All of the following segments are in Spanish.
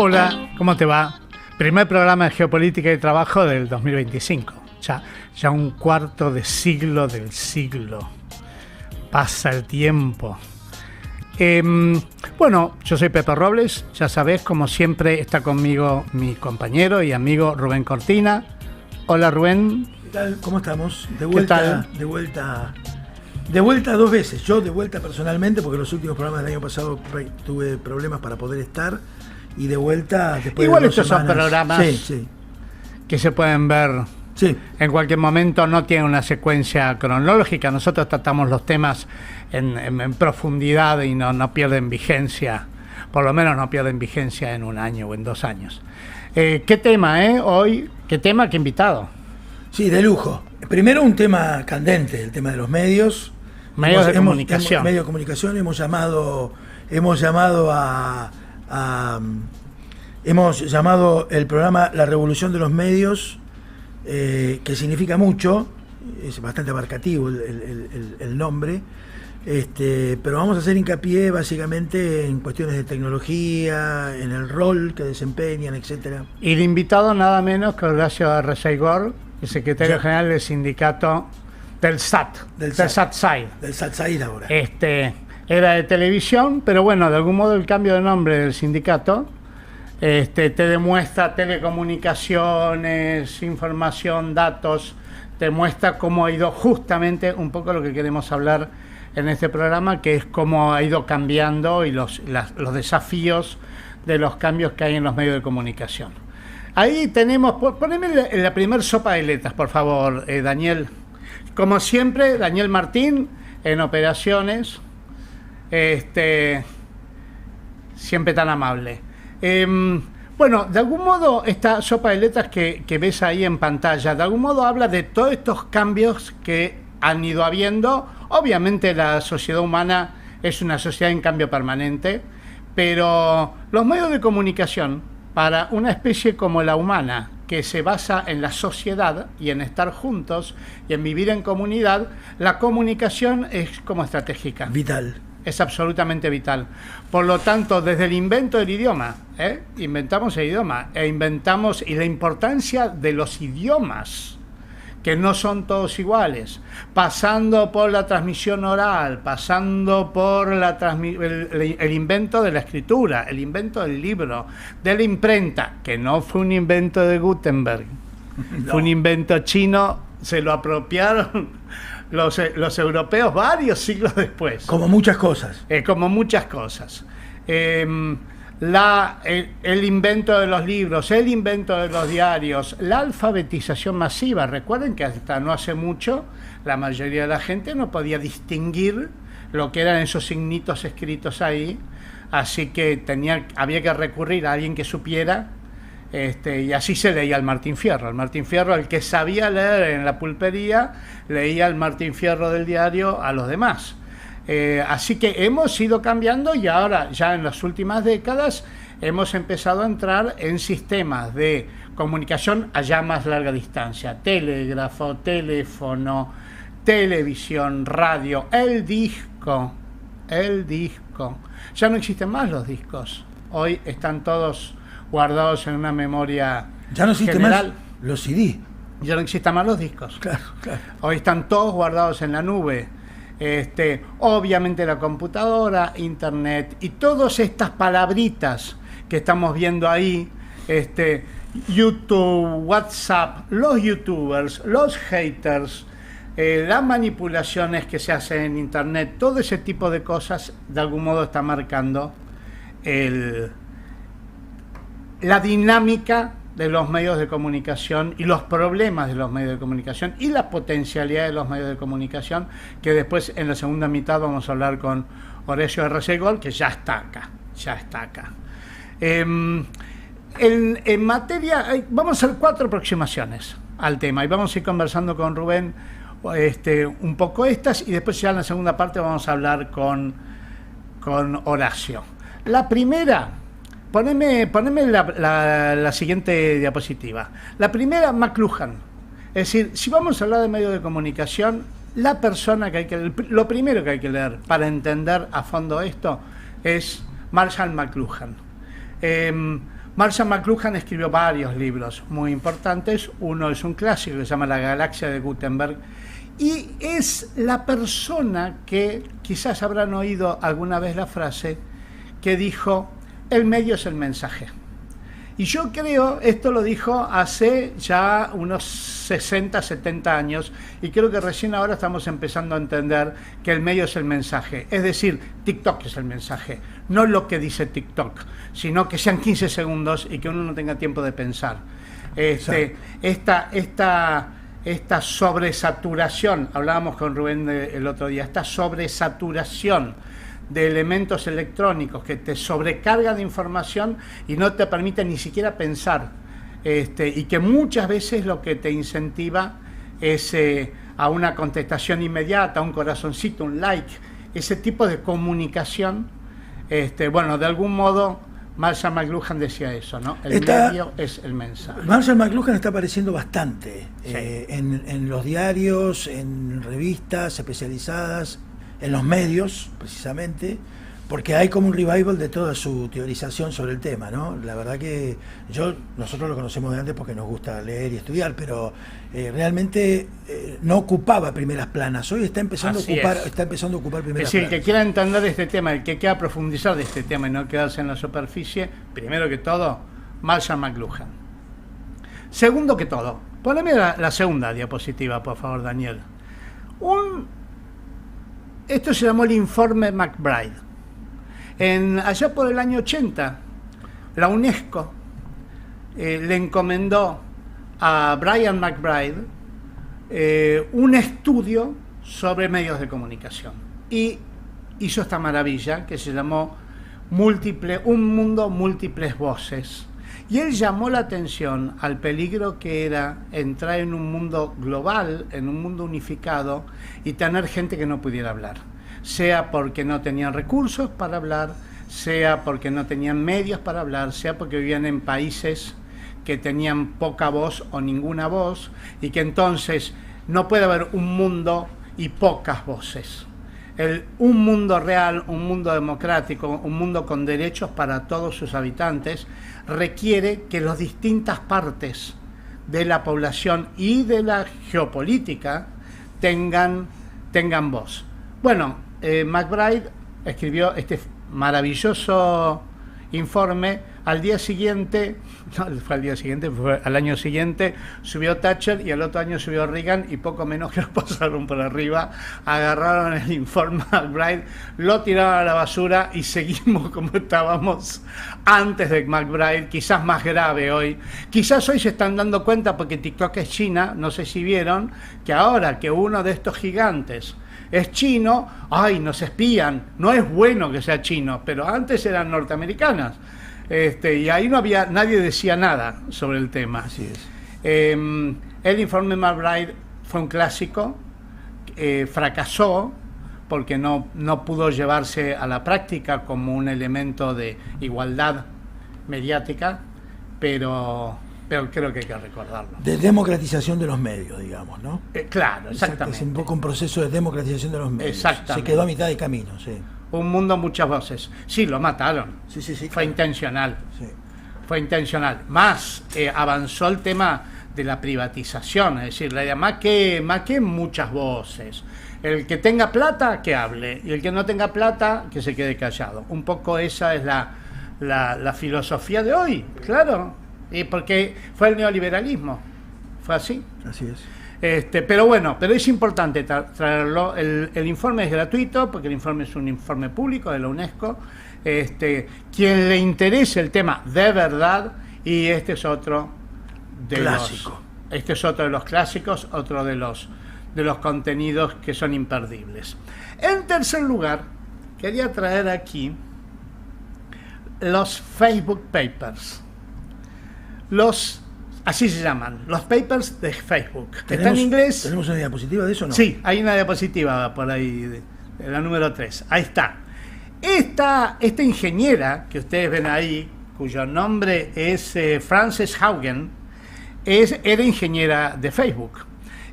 Hola, ¿cómo te va? Primer programa de Geopolítica y Trabajo del 2025. Ya un cuarto de siglo del siglo. Pasa el tiempo. Bueno, yo soy Pepe Robles. Ya sabés, como siempre, está conmigo mi compañero y amigo Rubén Cortina. Hola, Rubén. ¿Qué tal? ¿Cómo estamos? De vuelta, de vuelta dos veces. Yo de vuelta personalmente, porque los últimos programas del año pasado tuve problemas para poder estar. Y de vuelta después igual de 2 estos semanas. Son programas que se pueden ver en cualquier momento, no tienen una secuencia cronológica. Nosotros tratamos los temas en profundidad y no pierden vigencia, por lo menos no pierden vigencia en un año o en 2 años. ¿Qué tema hoy? ¿Qué tema? ¿Qué invitado? Sí, de lujo. Primero un tema candente, el tema de los medios. Medios de comunicación. Medios de comunicación. Hemos llamado el programa La Revolución de los Medios, que significa mucho, es bastante abarcativo el nombre, pero vamos a hacer hincapié básicamente en cuestiones de tecnología, en el rol que desempeñan, etcétera. Y el invitado nada menos que Horacio Arreceigor, el secretario general del sindicato del SAT, del SAT-SAID. Del SAT-SAID ahora. Era de televisión, pero bueno, de algún modo el cambio de nombre del sindicato te demuestra telecomunicaciones, información, datos, te muestra cómo ha ido justamente un poco lo que queremos hablar en este programa, que es cómo ha ido cambiando y los desafíos de los cambios que hay en los medios de comunicación. Ahí tenemos, poneme la primer sopa de letras, por favor, Daniel. Como siempre, Daniel Martín en operaciones. Siempre tan amable. Bueno, de algún modo esta sopa de letras que ves ahí en pantalla, de algún modo habla de todos estos cambios que han ido habiendo. Obviamente la sociedad humana es una sociedad en cambio permanente, pero los medios de comunicación, para una especie como la humana, que se basa en la sociedad y en estar juntos y en vivir en comunidad, la comunicación es como estratégica. Vital. Es absolutamente vital. Por lo tanto, desde el invento del idioma, inventamos el idioma, y la importancia de los idiomas, que no son todos iguales, pasando por la transmisión oral, pasando por el invento de la escritura, el invento del libro, de la imprenta, que no fue un invento de Gutenberg, fue un invento chino, se lo apropiaron los europeos varios siglos después. Como muchas cosas. El invento de los libros, el invento de los diarios, la alfabetización masiva. Recuerden que hasta no hace mucho la mayoría de la gente no podía distinguir lo que eran esos signitos escritos ahí, así que había que recurrir a alguien que supiera. Y así se leía el Martín Fierro. El Martín Fierro, el que sabía leer en la pulpería, leía el Martín Fierro del diario a los demás. Así que hemos ido cambiando y ahora, ya en las últimas décadas, hemos empezado a entrar en sistemas de comunicación a ya más larga distancia. Telégrafo, teléfono, televisión, radio, el disco. Ya no existen más los discos. Hoy están todos guardados en una memoria ya no existe general. Más los CD. Ya no existen más los discos. Claro. Hoy están todos guardados en la nube. Obviamente la computadora, internet y todas estas palabritas que estamos viendo ahí, YouTube, WhatsApp, los youtubers, los haters, las manipulaciones que se hacen en internet, todo ese tipo de cosas de algún modo está marcando la dinámica de los medios de comunicación y los problemas de los medios de comunicación y la potencialidad de los medios de comunicación, que después en la segunda mitad vamos a hablar con Horacio Arreceigor, que ya está acá. En materia, vamos a hacer 4 aproximaciones al tema y vamos a ir conversando con Rubén un poco estas, y después ya en la segunda parte vamos a hablar con Horacio. La primera... Poneme la siguiente diapositiva. La primera, McLuhan. Es decir, si vamos a hablar de medios de comunicación, la persona que lo primero que hay que leer para entender a fondo esto es Marshall McLuhan. Marshall McLuhan escribió varios libros muy importantes. Uno es un clásico que se llama La Galaxia de Gutenberg, y es la persona que, quizás habrán oído alguna vez la frase, que dijo: el medio es el mensaje. Y yo creo, esto lo dijo hace ya unos 60, 70 años, y creo que recién ahora estamos empezando a entender que el medio es el mensaje. Es decir, TikTok es el mensaje, no lo que dice TikTok, sino que sean 15 segundos y que uno no tenga tiempo de pensar. Esta sobresaturación, hablábamos con Rubén el otro día, esta sobresaturación de elementos electrónicos que te sobrecargan de información y no te permiten ni siquiera pensar, y que muchas veces lo que te incentiva es a una contestación inmediata, un corazoncito, un like, ese tipo de comunicación. Bueno, de algún modo Marshall McLuhan decía eso, ¿no? El medio es el mensaje. Marshall McLuhan está apareciendo bastante, sí, en los diarios, en revistas especializadas, en los medios, precisamente, porque hay como un revival de toda su teorización sobre el tema, ¿no? La verdad que nosotros lo conocemos de antes porque nos gusta leer y estudiar, pero realmente no ocupaba primeras planas. Hoy está empezando a ocupar primeras planas. Es decir, el que quiera entender este tema, el que quiera profundizar de este tema y no quedarse en la superficie, primero que todo, Marshall McLuhan. Segundo que todo, poneme la segunda diapositiva, por favor, Daniel. Esto se llamó el informe MacBride. Allá por el año 80, la UNESCO le encomendó a Brian MacBride un estudio sobre medios de comunicación. Y hizo esta maravilla que se llamó Un mundo, múltiples voces. Y él llamó la atención al peligro que era entrar en un mundo global, en un mundo unificado, y tener gente que no pudiera hablar. Sea porque no tenían recursos para hablar, sea porque no tenían medios para hablar, sea porque vivían en países que tenían poca voz o ninguna voz, y que entonces no puede haber un mundo y pocas voces. Un mundo real, un mundo democrático, un mundo con derechos para todos sus habitantes, requiere que las distintas partes de la población y de la geopolítica tengan voz. Bueno, MacBride escribió este maravilloso informe. Al día siguiente, no fue al día siguiente, fue al año siguiente, subió Thatcher, y al otro año subió Reagan, y poco menos que lo pasaron por arriba, agarraron el informe MacBride, lo tiraron a la basura y seguimos como estábamos antes de MacBride, quizás más grave hoy. Quizás hoy se están dando cuenta, porque TikTok es China, no sé si vieron, que ahora que uno de estos gigantes es chino, ¡ay, nos espían! No es bueno que sea chino, pero antes eran norteamericanas. Y ahí nadie decía nada sobre el tema. Así es. El informe MacBride fue un clásico, fracasó porque no pudo llevarse a la práctica como un elemento de igualdad mediática, pero creo que hay que recordarlo. De democratización de los medios, digamos, ¿no? Claro, exactamente. Es un poco un proceso de democratización de los medios. Exactamente. Se quedó a mitad de camino, sí. Un mundo, muchas voces. Sí, lo mataron. Sí, Fue claro. intencional. Sí. Fue intencional. Más avanzó el tema de la privatización, es decir, más que muchas voces. El que tenga plata, que hable, y el que no tenga plata, que se quede callado. Un poco esa es la filosofía de hoy, claro, porque fue el neoliberalismo. Fue así. Así es. Pero es importante traerlo. El informe es gratuito, porque el informe es un informe público de la UNESCO. Quien le interese el tema de verdad, y este es otro de los clásicos, otro de los contenidos que son imperdibles. En tercer lugar, quería traer aquí los Facebook Papers. Así se llaman, los papers de Facebook. Está en inglés. ¿Tenemos una diapositiva de eso o no? Sí, hay una diapositiva por ahí, la número 3. Ahí está. Esta ingeniera que ustedes ven ahí, cuyo nombre es Frances Haugen, era ingeniera de Facebook.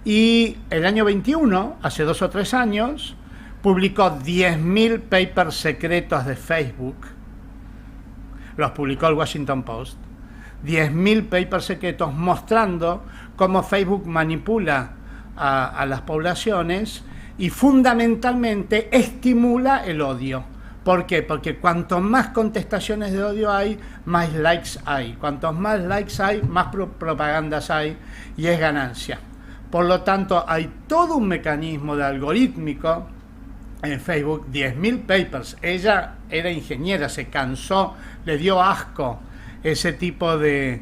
Y el año 21, hace 2 o 3 años, publicó 10.000 papers secretos de Facebook. Los publicó el Washington Post. 10.000 papers secretos mostrando cómo Facebook manipula a las poblaciones y fundamentalmente estimula el odio. ¿Por qué? Porque cuanto más contestaciones de odio hay, más likes hay. Cuantos más likes hay, más propagandas hay y es ganancia. Por lo tanto, hay todo un mecanismo de algorítmico en Facebook, 10.000 papers. Ella era ingeniera, se cansó, le dio asco ese tipo de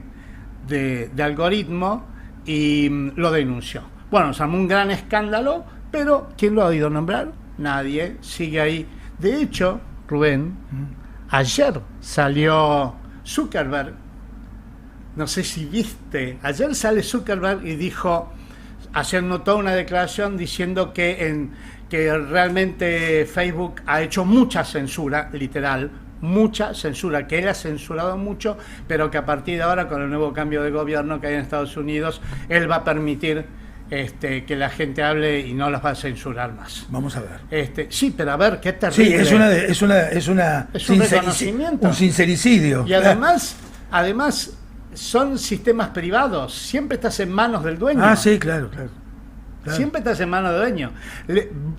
algoritmo y lo denunció. Bueno, se armó un gran escándalo, pero ¿quién lo ha oído nombrar? Nadie, sigue ahí. De hecho, Rubén, ayer salió Zuckerberg, no sé si viste, ayer sale Zuckerberg y dijo, haciendo toda una declaración diciendo que realmente Facebook ha hecho mucha censura, literal, mucha censura, que él ha censurado mucho, pero que a partir de ahora, con el nuevo cambio de gobierno que hay en Estados Unidos, él va a permitir que la gente hable y no las va a censurar más. Vamos a ver. Sí, pero a ver, qué terrible. Sí, es un reconocimiento. Un sincericidio. Y además son sistemas privados, siempre estás en manos del dueño. Ah, sí, claro. Siempre estás en manos del dueño.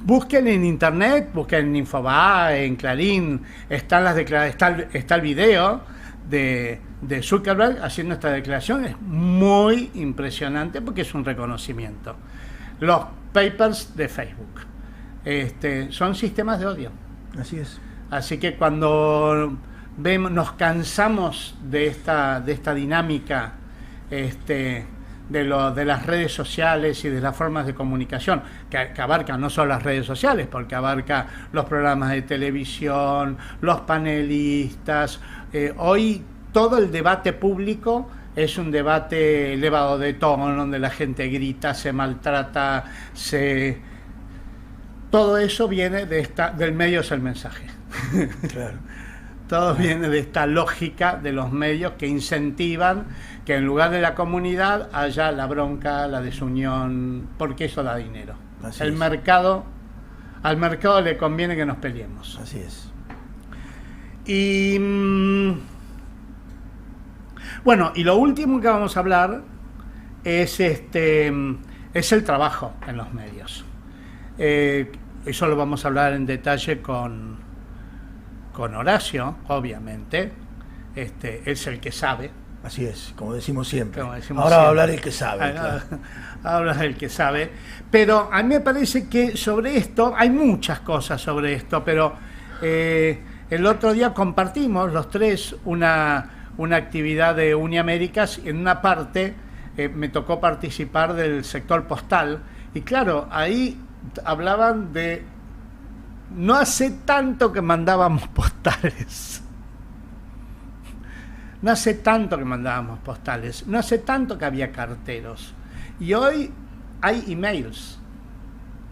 Busquen en internet, busquen en Infobae, en Clarín, está el video de Zuckerberg haciendo esta declaración. Es muy impresionante porque es un reconocimiento. Los papers de Facebook son sistemas de odio. Así es. Así que cuando nos cansamos de esta dinámica de las redes sociales y de las formas de comunicación, que abarca no solo las redes sociales, porque abarca los programas de televisión, los panelistas. Hoy todo el debate público es un debate elevado de tono, donde la gente grita, se maltrata, todo eso viene del medio es el mensaje. Claro. Todo viene de esta lógica de los medios que incentivan que en lugar de la comunidad haya la bronca, la desunión, porque eso da dinero. Al mercado le conviene que nos peleemos. Así es. Y bueno, y lo último que vamos a hablar es el trabajo en los medios. Eso lo vamos a hablar en detalle con Horacio, obviamente. Es el que sabe. Así es, como decimos siempre. Ahora va a hablar el que sabe. Claro. Habla el que sabe. Pero a mí me parece que sobre esto, hay muchas cosas sobre esto, pero el otro día compartimos los tres una actividad de Uniaméricas. En una parte me tocó participar del sector postal. Y claro, ahí hablaban de... No hace tanto que mandábamos postales. No hace tanto que mandábamos postales. No hace tanto que había carteros. Y hoy hay emails.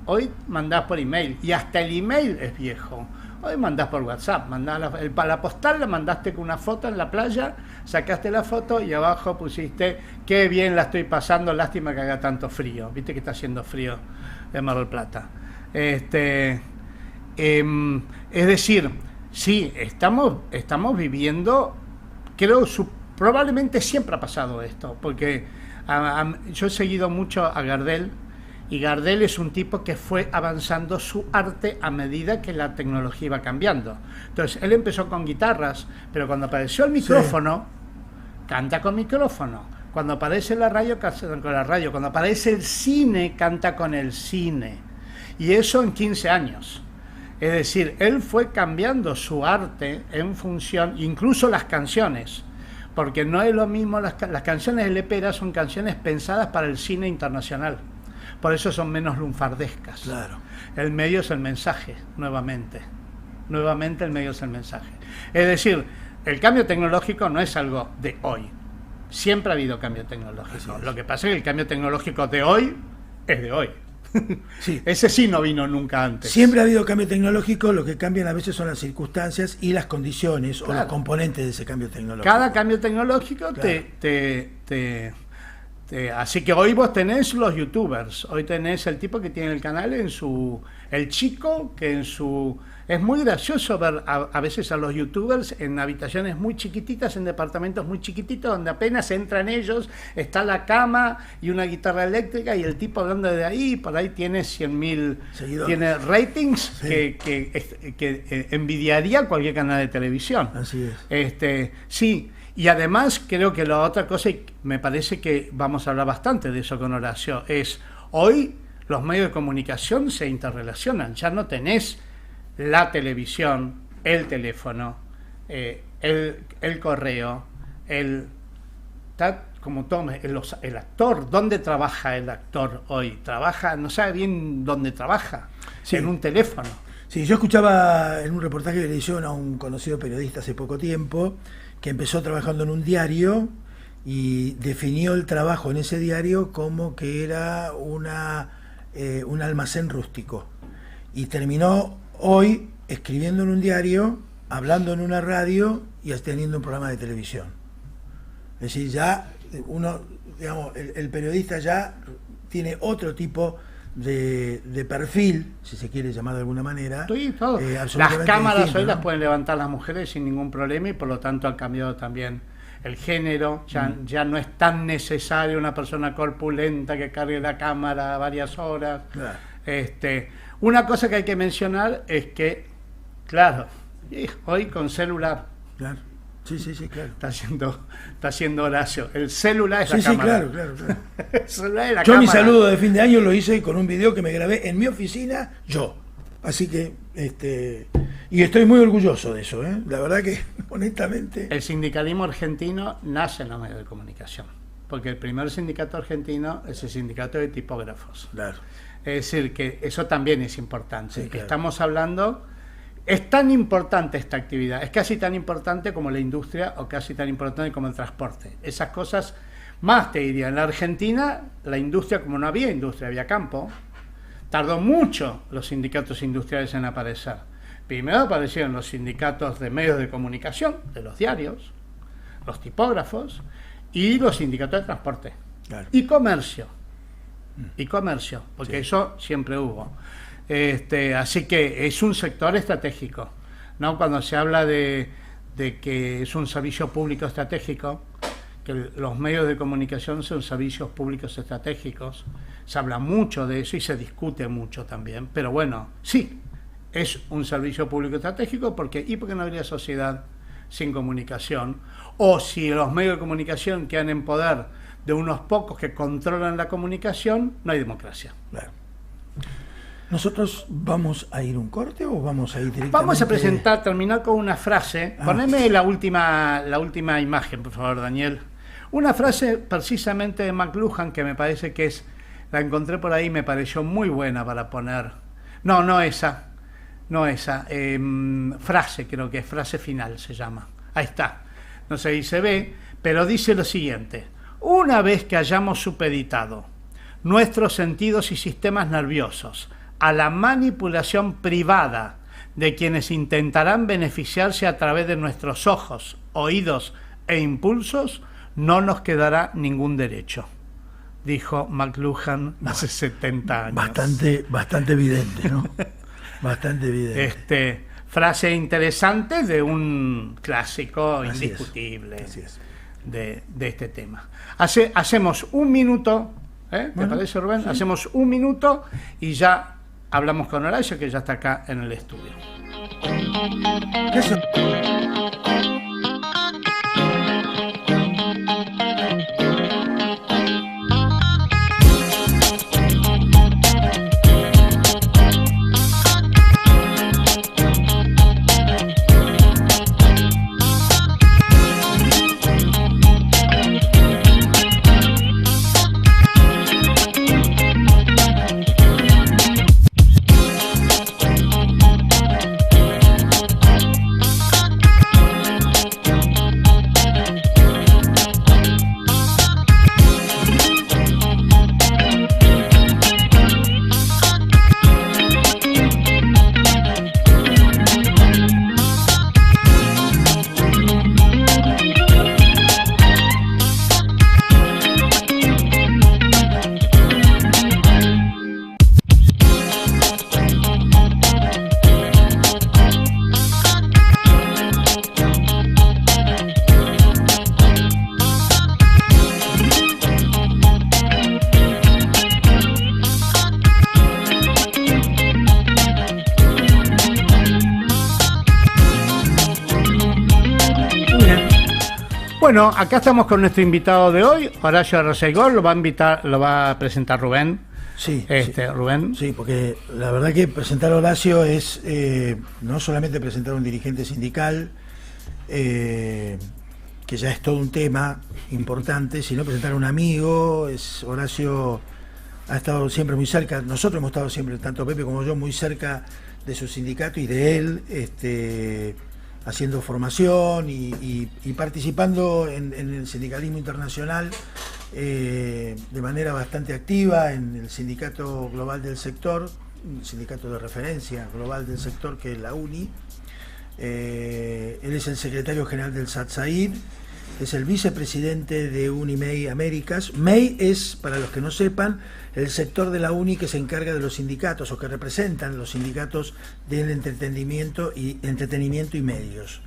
Hoy mandás por email. Y hasta el email es viejo. Hoy mandás por WhatsApp. La postal la mandaste con una foto en la playa, sacaste la foto y abajo pusiste: qué bien la estoy pasando, lástima que haga tanto frío. Viste que está haciendo frío en Mar del Plata. Es decir, sí, estamos viviendo, creo, probablemente siempre ha pasado esto, porque yo he seguido mucho a Gardel, y Gardel es un tipo que fue avanzando su arte a medida que la tecnología iba cambiando. Entonces, él empezó con guitarras, pero cuando apareció el micrófono, canta con micrófono. Cuando aparece la radio, canta con la radio. Cuando aparece el cine, canta con el cine. Y eso en 15 años. Es decir, él fue cambiando su arte en función, incluso las canciones, porque no es lo mismo, las canciones de Lepera son canciones pensadas para el cine internacional, por eso son menos lunfardescas. Claro. El medio es el mensaje, nuevamente el medio es el mensaje. Es decir, el cambio tecnológico no es algo de hoy, siempre ha habido cambio tecnológico. Lo que pasa es que el cambio tecnológico de hoy es de hoy. Sí. Ese sí no vino nunca antes. Siempre ha habido cambio tecnológico, lo que cambian a veces son las circunstancias y las condiciones, claro, o los componentes de ese cambio tecnológico. Cada cambio tecnológico, claro, así que hoy vos tenés los youtubers, hoy tenés el tipo que tiene el canal el chico que en su Es muy gracioso ver a veces a los youtubers en habitaciones muy chiquititas, en departamentos muy chiquititos, donde apenas entran ellos, está la cama y una guitarra eléctrica y el tipo hablando de ahí, por ahí tiene 100.000, tiene ratings sí. que envidiaría cualquier canal de televisión. Así es. Sí, y además creo que la otra cosa, y me parece que vamos a hablar bastante de eso con Horacio, es hoy los medios de comunicación se interrelacionan, ya no tenés la televisión, el teléfono, el correo, como tome, el actor. ¿Dónde trabaja el actor hoy? Trabaja, no sabe bien dónde trabaja, sí. En un teléfono. Sí, yo escuchaba en un reportaje que le hicieron a un conocido periodista hace poco tiempo, que empezó trabajando en un diario y definió el trabajo en ese diario como que era un almacén rústico. Y terminó hoy escribiendo en un diario, hablando en una radio y teniendo un programa de televisión. Es decir, ya uno, digamos, el periodista ya tiene otro tipo de perfil, si se quiere llamar de alguna manera. Sí, todo. Las cámaras hoy las pueden levantar las mujeres sin ningún problema y por lo tanto han cambiado también el género. Ya no es tan necesario una persona corpulenta que cargue la cámara varias horas. Claro. Una cosa que hay que mencionar es que, claro, hoy con celular. Claro. Sí, claro. Está haciendo Horacio. El celular es la cámara. Sí, claro. El celular es la yo cámara. Mi saludo de fin de año lo hice con un video que me grabé en mi oficina, yo. Así que, y estoy muy orgulloso de eso, ¿eh? La verdad que, honestamente... El sindicalismo argentino nace en los medios de comunicación, porque el primer sindicato argentino es el sindicato de tipógrafos. Claro. Es decir, que eso también es importante. Sí, claro. Estamos hablando... Es tan importante esta actividad, es casi tan importante como la industria o casi tan importante como el transporte. Esas cosas, más te diría, en la Argentina, la industria, como no había industria, había campo, tardó mucho los sindicatos industriales en aparecer. Primero aparecieron los sindicatos de medios de comunicación, de los diarios, los tipógrafos, y los sindicatos de transporte. Claro. Y comercio, porque sí. Eso siempre hubo. Así que es un sector estratégico, ¿no? Cuando se habla de que es un servicio público estratégico, que los medios de comunicación son servicios públicos estratégicos, se habla mucho de eso y se discute mucho también, pero bueno, sí, es un servicio público estratégico porque no habría sociedad sin comunicación, o si los medios de comunicación quedan en poder de unos pocos que controlan la comunicación, no hay democracia. Claro. ¿Nosotros vamos a ir un corte o vamos a ir directamente? Vamos a terminar con una frase. Poneme la última imagen, por favor, Daniel. Una frase precisamente de McLuhan que me parece que la encontré por ahí y me pareció muy buena para poner. No esa. Frase, creo que es frase final se llama. Ahí está. No sé si se ve, pero dice lo siguiente. Una vez que hayamos supeditado nuestros sentidos y sistemas nerviosos a la manipulación privada de quienes intentarán beneficiarse a través de nuestros ojos, oídos e impulsos, no nos quedará ningún derecho, dijo McLuhan hace 70 años. Bastante evidente, ¿no? Bastante evidente. Frase interesante de un clásico indiscutible de este tema. Hacemos un minuto, ¿te parece, Rubén? Sí. Hacemos un minuto y ya hablamos con Horacio, que ya está acá en el estudio. Eso. Bueno, acá estamos con nuestro invitado de hoy, Horacio Arreceigor, lo va a presentar Rubén. Sí, Rubén. Sí, porque la verdad que presentar a Horacio es no solamente presentar a un dirigente sindical, que ya es todo un tema importante, sino presentar a un amigo. Horacio ha estado siempre muy cerca, nosotros hemos estado siempre, tanto Pepe como yo, muy cerca de su sindicato y de él, haciendo formación y participando en el sindicalismo internacional de manera bastante activa en el sindicato global del sector, un sindicato de referencia global del sector que es la UNI. Él es el secretario general del SATSAID, es el vicepresidente de UNIMEI Américas. MEI es, para los que no sepan, el sector de la UNI que se encarga de los sindicatos o que representan los sindicatos del entretenimiento y medios.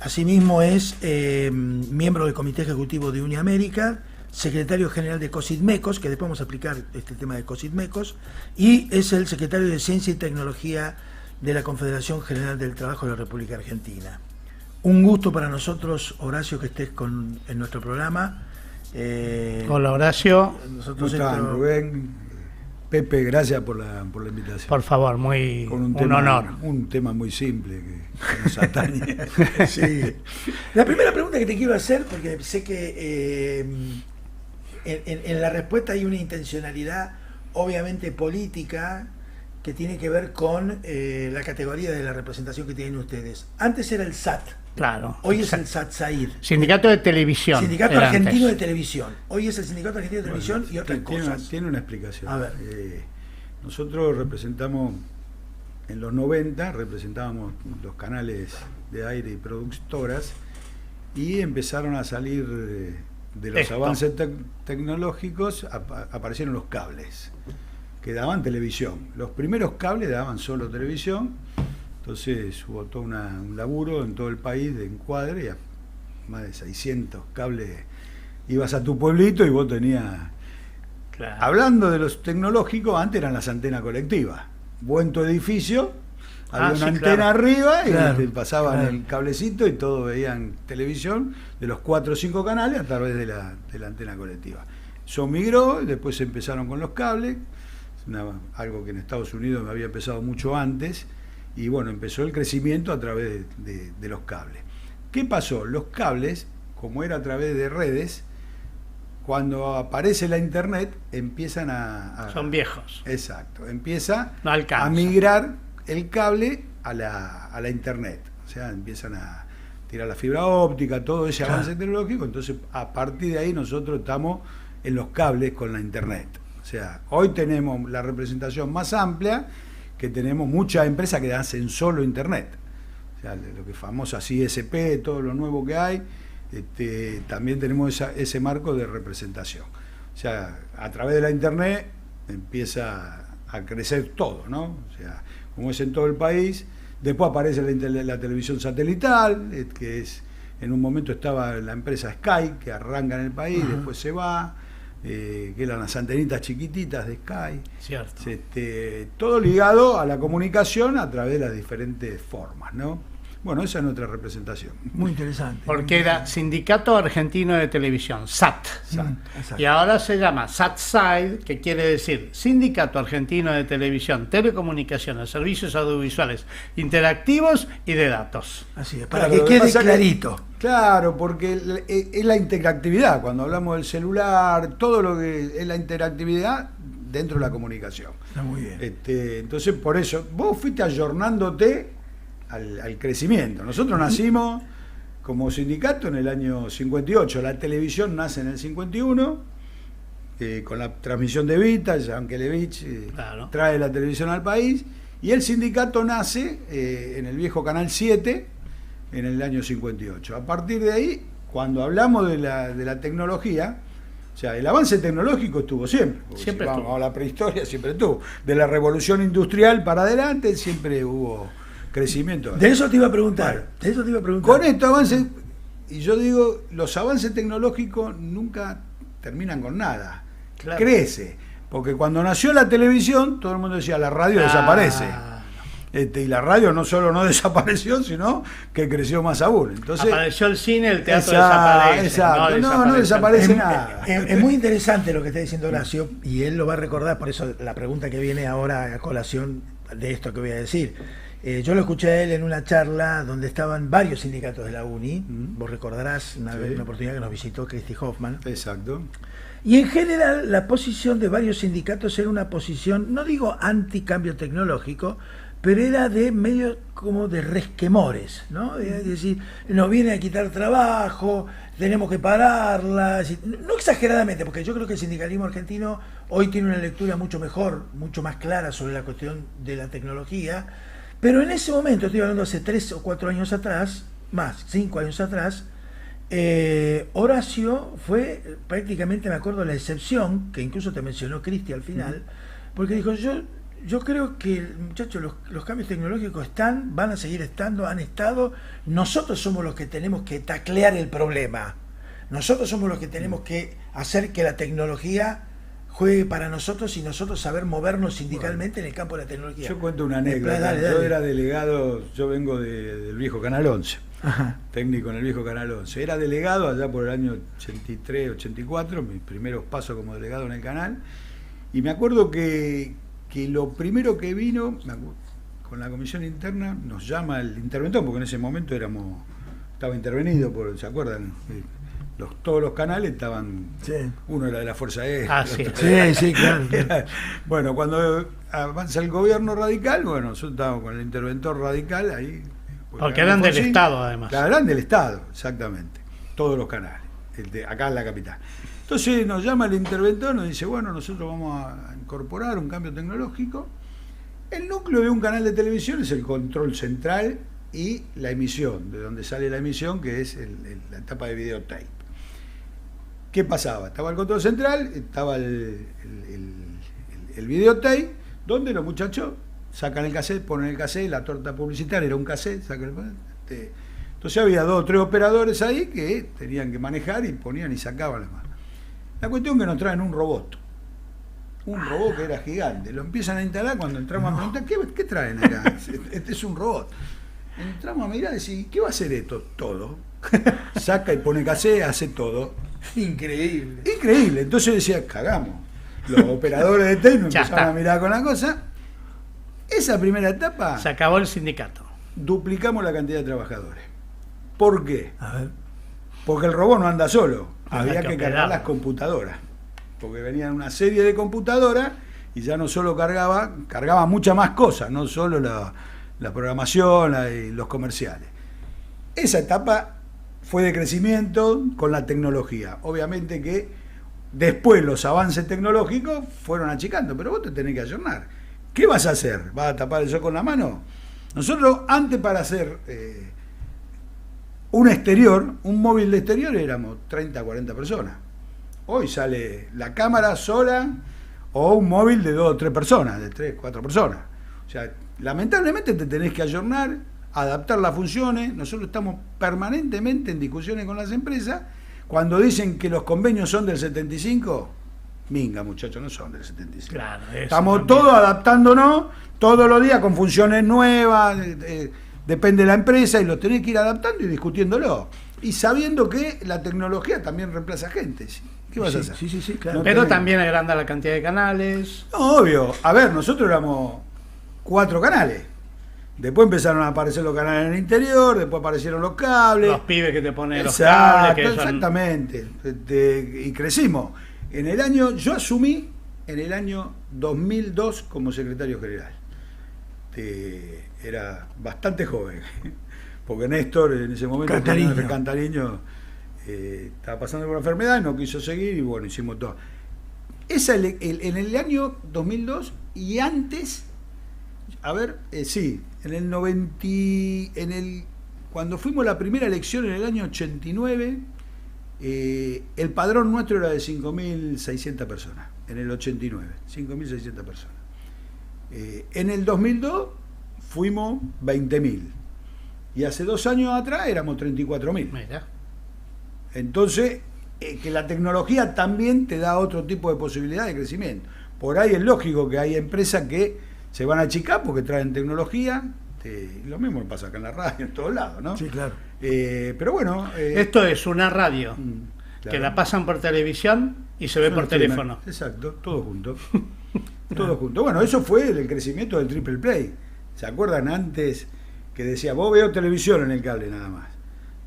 Asimismo es miembro del Comité Ejecutivo de UniAmérica, secretario general de COSIDMECOS, que después vamos a explicar este tema de COSIDMECOS, y es el secretario de Ciencia y Tecnología de la Confederación General del Trabajo de la República Argentina. Un gusto para nosotros, Horacio, que estés en nuestro programa. Hola, Horacio. ¿Cómo están, Rubén? Pepe, gracias por la invitación. Por favor, un honor. Un tema muy simple que nos atañe. Sí. La primera pregunta que te quiero hacer, porque sé que en la respuesta hay una intencionalidad obviamente política que tiene que ver con la categoría de la representación que tienen ustedes. Antes era el SAT. Claro. Hoy es el SATSAID. Sindicato de Televisión. Sindicato Argentino de Televisión. Hoy es el Sindicato Argentino de Televisión y otras cosas. Tiene una explicación. A ver. Nosotros representamos, en los 90, representábamos los canales de aire y productoras, y empezaron a salir de los avances tecnológicos, aparecieron los cables, que daban televisión. Los primeros cables daban solo televisión. Entonces hubo todo un laburo en todo el país de encuadre, más de 600 cables. Ibas a tu pueblito y vos tenías... Claro. Hablando de los tecnológicos, antes eran las antenas colectivas. Vos en tu edificio había una antena arriba y te pasaban el cablecito y todos veían televisión de los 4 o 5 canales a través de la antena colectiva. Eso migró, después empezaron con los cables, algo que en Estados Unidos me había empezado mucho antes. Y bueno, empezó el crecimiento a través de los cables. ¿Qué pasó? Los cables, como era a través de redes, cuando aparece la internet, empiezan son viejos. Exacto. Empieza no a migrar el cable a la internet. O sea, empiezan a tirar la fibra óptica, todo ese avance tecnológico. Entonces, a partir de ahí nosotros estamos en los cables con la internet. O sea, hoy tenemos la representación más amplia, que tenemos muchas empresas que hacen solo internet, o sea, lo que es famosa ISP, todo lo nuevo que hay, también tenemos ese marco de representación. O sea, a través de la internet empieza a crecer todo, ¿no? O sea, como es en todo el país. Después aparece la televisión satelital, que es, en un momento estaba la empresa Sky, que arranca en el país, después se va. Que eran las antenitas chiquititas de Sky. Cierto. Todo ligado a la comunicación a través de las diferentes formas, ¿no? Bueno, esa es nuestra representación. Muy interesante. Porque era Sindicato Argentino de Televisión, SAT. Y ahora se llama SATSAID, que quiere decir Sindicato Argentino de Televisión, Telecomunicaciones, Servicios Audiovisuales, Interactivos y de Datos. Así es, para que quede clarito. Claro, porque es la interactividad. Cuando hablamos del celular, todo lo que es la interactividad dentro de la comunicación. Está muy bien. Entonces, por eso, vos fuiste ayornándote al crecimiento. Nosotros nacimos como sindicato en el año 58, la televisión nace en el 51, con la transmisión de Vita, Yankelevich trae la televisión al país, y el sindicato nace en el viejo Canal 7 en el año 58. A partir de ahí, cuando hablamos de la tecnología, o sea, el avance tecnológico estuvo siempre. Siempre si estuvo. Vamos a la prehistoria, siempre estuvo. De la revolución industrial para adelante, siempre hubo crecimiento. De eso te iba a preguntar. Con estos avances, y yo digo, los avances tecnológicos nunca terminan con nada. Claro. Crece. Porque cuando nació la televisión, todo el mundo decía, la radio desaparece. Y la radio no solo no desapareció, sino que creció más aún. Entonces, apareció el cine, el teatro desaparece. Exacto, no desaparece nada. Es muy interesante lo que está diciendo Horacio, y él lo va a recordar, por eso la pregunta que viene ahora a colación de esto que voy a decir. Yo lo escuché a él en una charla donde estaban varios sindicatos de la UNI. Vos recordarás una oportunidad que nos visitó Christy Hoffman. Exacto. Y en general la posición de varios sindicatos era una posición, no digo anti-cambio tecnológico, pero era de medio como de resquemores, ¿no? Es decir, nos viene a quitar trabajo, tenemos que pararla, no exageradamente, porque yo creo que el sindicalismo argentino hoy tiene una lectura mucho mejor, mucho más clara sobre la cuestión de la tecnología, pero en ese momento, estoy hablando hace 3 o 4 años atrás, más, 5 años atrás, Horacio fue prácticamente, me acuerdo, la excepción, que incluso te mencionó Cristi al final, porque dijo, yo creo que, muchachos, los cambios tecnológicos van a seguir estando, han estado, nosotros somos los que tenemos que taclear el problema, nosotros somos los que tenemos que hacer que la tecnología juegue para nosotros y nosotros saber movernos sindicalmente en el campo de la tecnología. Yo cuento una anécdota. Dale. Yo era delegado, yo vengo del viejo Canal 11. Ajá. Técnico en el viejo Canal 11. Era delegado allá por el año 83, 84, mis primeros pasos como delegado en el canal. Y me acuerdo que lo primero que vino, con la comisión interna, nos llama el interventor, porque en ese momento estaba intervenido, ¿se acuerdan? Todos los canales estaban, sí. Uno era de la Fuerza Aérea. Sí, claro. Bueno, cuando avanza el gobierno radical, nosotros estábamos con el interventor radical ahí. Porque eran del Estado, además. Claro, eran del Estado, exactamente. Todos los canales, acá en la capital. Entonces nos llama el interventor, nos dice, nosotros vamos a incorporar un cambio tecnológico. El núcleo de un canal de televisión es el control central y la emisión, de donde sale la emisión, que es la etapa de videotape. ¿Qué pasaba? Estaba el control central, estaba el videotape, donde los muchachos sacan el cassette, ponen el cassette, la torta publicitaria era un cassette, entonces había 2 o 3 operadores ahí que tenían que manejar y ponían y sacaban las manos. La cuestión es que nos traen un robot que era gigante, lo empiezan a instalar cuando entramos a preguntar, ¿qué traen acá? Este es un robot. Entramos a mirar y decir, ¿qué va a hacer esto? Todo. Saca y pone cassette, hace todo. Increíble. Entonces decía, cagamos. Los operadores de tape empezaron a mirar con la cosa. Esa primera etapa... Se acabó el sindicato. Duplicamos la cantidad de trabajadores. ¿Por qué? A ver. Porque el robot no anda solo. Había que que cargar las computadoras. Porque venían una serie de computadoras y ya no solo cargaba muchas más cosas, no solo la programación y los comerciales. Esa etapa fue de crecimiento con la tecnología. Obviamente que después los avances tecnológicos fueron achicando, pero vos te tenés que ayornar. ¿Qué vas a hacer? ¿Vas a tapar el sol con la mano? Nosotros antes, para hacer un móvil de exterior, éramos 30, 40 personas. Hoy sale la cámara sola o un móvil de 2 o 3 personas, de 3, 4 personas. O sea, lamentablemente te tenés que ayornar, adaptar las funciones. Nosotros estamos permanentemente en discusiones con las empresas. Cuando dicen que los convenios son del 75, minga, muchachos, no son del 75. Claro, estamos todos adaptándonos todos los días con funciones nuevas, depende de la empresa, y lo tenés que ir adaptando y discutiéndolo. Y sabiendo que la tecnología también reemplaza gente. ¿Qué vas a hacer? Sí, claro. Pero también agranda la cantidad de canales. No, obvio. A ver, nosotros éramos 4 canales. Después empezaron a aparecer los canales en el interior, después aparecieron los cables. Los pibes que te ponen los Exacto, cables. Exactamente. Y crecimos. Yo asumí en el año 2002 como secretario general. Era bastante joven, porque Néstor en ese momento, Cantariño, estaba pasando por una enfermedad y no quiso seguir, y hicimos todo. En el año 2002 y antes, en el 90, cuando fuimos a la primera elección en el año 89, el padrón nuestro era de 5.600 personas, en el 89, 5.600 personas. En el 2002 fuimos 20.000 y hace 2 años atrás éramos 34.000. Entonces, que la tecnología también te da otro tipo de posibilidad de crecimiento. Por ahí es lógico que hay empresas que se van a achicar porque traen tecnología. Lo mismo pasa acá en la radio, en todos lados, ¿no? Sí, claro. Pero bueno... esto es una radio claro. que la pasan por televisión y se ve por teléfono. Exacto, todo junto. Todo junto. Bueno, eso fue el crecimiento del triple play. ¿Se acuerdan antes que decía, vos veo televisión en el cable nada más?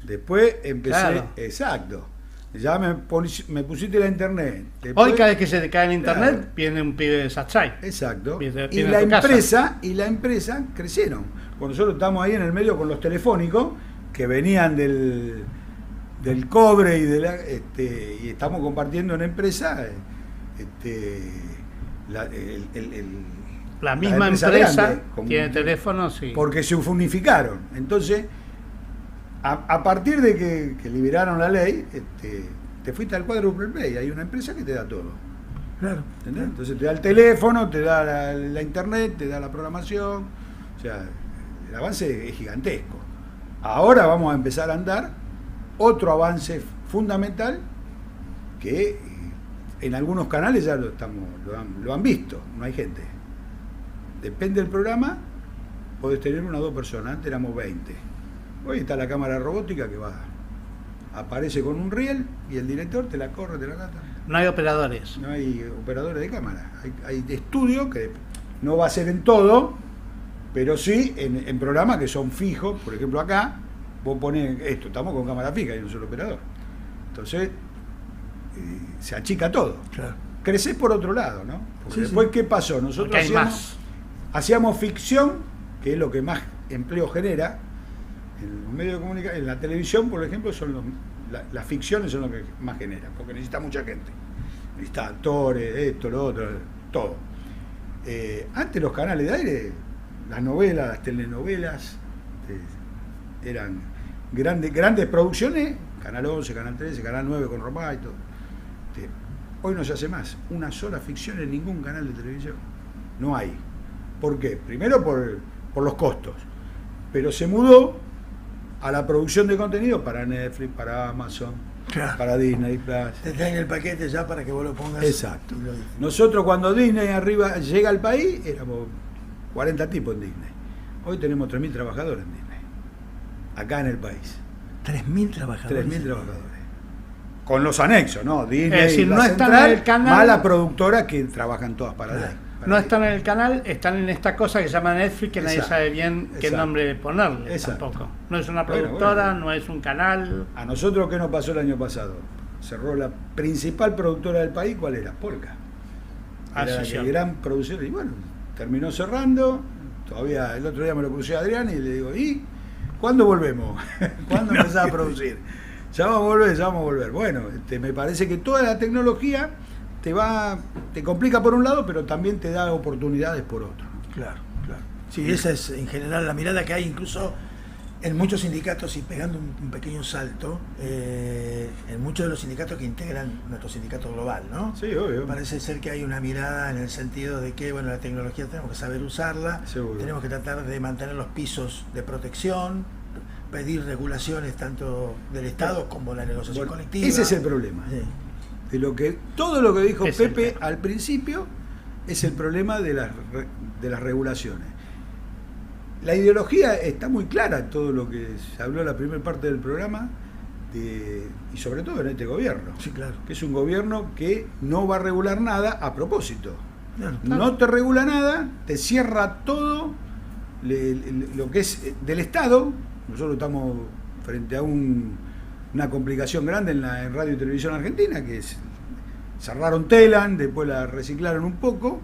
Después empecé... Claro. Exacto. Ya me pusiste la internet. Después, Hoy cada vez que se te cae el internet, claro. viene un pibe de Subside. Exacto. Viene Y a la tu casa. empresa crecieron. Cuando nosotros estamos ahí en el medio con los telefónicos que venían del cobre y estamos compartiendo en empresa La misma empresa grande, tiene teléfonos y... porque se unificaron. Entonces, a partir de que liberaron la ley, te fuiste al cuádruple play. Hay una empresa que te da todo. Claro. ¿Entendés? Entonces te da el teléfono, te da la internet, te da la programación. O sea, el avance es gigantesco. Ahora vamos a empezar a andar otro avance que en algunos canales ya lo han visto, no hay gente. Depende del programa, podés tener 1 o 2 personas, antes éramos 20. Hoy está la cámara robótica que aparece con un riel y el director te la corre, te la gata. No hay operadores. No hay operadores de cámara, hay estudio que no va a ser en todo, pero sí en programas que son fijos. Por ejemplo acá, vos ponés esto, estamos con cámara fija y un solo operador. Entonces, se achica todo. Claro. Crecés por otro lado, ¿no? Porque después, ¿qué pasó? Nosotros hacíamos ficción, que es lo que más empleo genera. En los medios de comunicación, en la televisión, por ejemplo, las ficciones son lo que más generan, porque necesita mucha gente. Necesita actores, esto, lo otro, todo. Antes los canales de aire, las novelas, las telenovelas, eran grandes producciones, Canal 11, Canal 13, Canal 9 con Romá y todo. Hoy no se hace más una sola ficción en ningún canal de televisión. No hay. ¿Por qué? Primero por los costos. Pero se mudó a la producción de contenido para Netflix, para Amazon, claro, para Disney Plus. Te traen el paquete ya para que vos lo pongas. Exacto. Nosotros cuando Disney arriba llega al país, éramos 40 tipos en Disney. Hoy tenemos 3.000 trabajadores en Disney. Acá en el país. 3.000 trabajadores. 3.000 trabajadores. Con los anexos, ¿no? Disney, es decir, la no central, están en el canal. más las productoras que trabajan todas para allá. No están en el canal, están en esta cosa que se llama Netflix, que nadie sabe bien qué nombre ponerle tampoco. No es una productora, no es un canal. A nosotros, ¿qué nos pasó el año pasado? Cerró la principal productora del país, ¿cuál era? Polka. Era la gran producción. Y bueno, terminó cerrando. Todavía el otro día me lo crucé a Adrián y le digo, ¿y cuándo volvemos? ¿Cuándo empezás a producir? Ya vamos a volver. Bueno, me parece que toda la tecnología te complica por un lado, pero también te da oportunidades por otro. Claro. Sí, esa es en general la mirada que hay incluso en muchos sindicatos, y pegando un pequeño salto, en muchos de los sindicatos que integran nuestro sindicato global, ¿no? Sí, obvio. Parece ser que hay una mirada en el sentido de que, bueno, la tecnología tenemos que saber usarla, tenemos que tratar de mantener los pisos de protección, pedir regulaciones tanto del Estado como la negociación colectiva. Ese es el problema. Sí. Todo lo que dijo Pepe al principio es el problema de las regulaciones. La ideología está muy clara, todo lo que se habló en la primera parte del programa, y sobre todo en este gobierno. Sí, claro. Que es un gobierno que no va a regular nada a propósito. Claro. No te regula nada, te cierra todo lo que es del Estado. Nosotros estamos frente a una complicación grande en Radio y Televisión Argentina, que cerraron Telan, después la reciclaron un poco,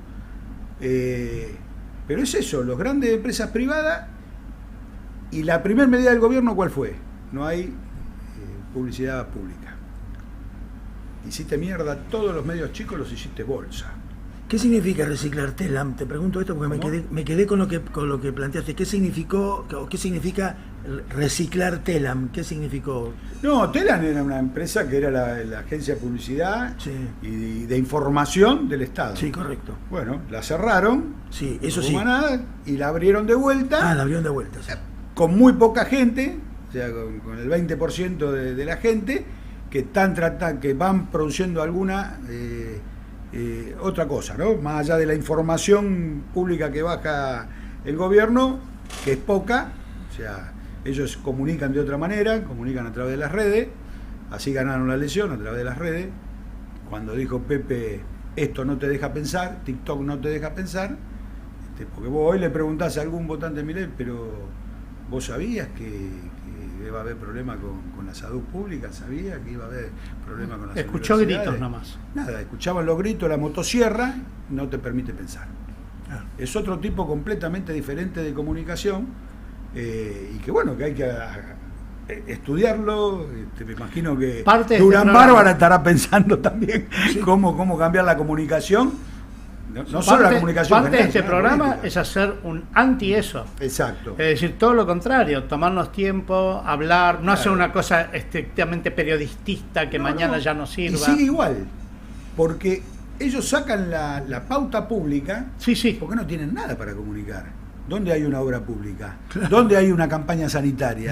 pero es eso, las grandes empresas privadas. Y la primera medida del gobierno, ¿cuál fue? No hay publicidad pública. Hiciste mierda, todos los medios chicos los hiciste bolsa. ¿Qué significa reciclar Telam? Te pregunto esto porque me quedé con lo que planteaste. ¿Qué significa reciclar Telam? ¿Qué significó? No, Telam era una empresa que era la agencia de publicidad y de información del Estado. Sí, correcto. Bueno, la cerraron. Sí, eso sí. Nada, y la abrieron de vuelta. La abrieron de vuelta, sí. Con muy poca gente, o sea, con el 20% de la gente, que van produciendo alguna otra cosa, ¿no? Más allá de la información pública que baja el gobierno, que es poca, o sea, ellos comunican de otra manera, comunican a través de las redes, así ganaron la elección a través de las redes. Cuando dijo Pepe, esto no te deja pensar, TikTok no te deja pensar, porque vos hoy le preguntás a algún votante de Milei, pero vos sabías que iba a haber problemas con la salud pública, sabías que iba a haber problemas con las Escuchó gritos nomás. Nada, escuchaban los gritos, la motosierra, no te permite pensar. Es otro tipo completamente diferente de comunicación, y que bueno, que hay que estudiarlo. Me imagino que Durán Bárbara estará pensando también cómo cambiar la comunicación. No solo la comunicación. Parte de este programa es hacer un anti eso. Exacto. Es decir, todo lo contrario, tomarnos tiempo, hablar, no hacer una cosa estrictamente periodistista que mañana ya no sirva. Y sigue igual, porque ellos sacan la pauta pública, porque no tienen nada para comunicar. ¿Dónde hay una obra pública? ¿Dónde hay una campaña sanitaria?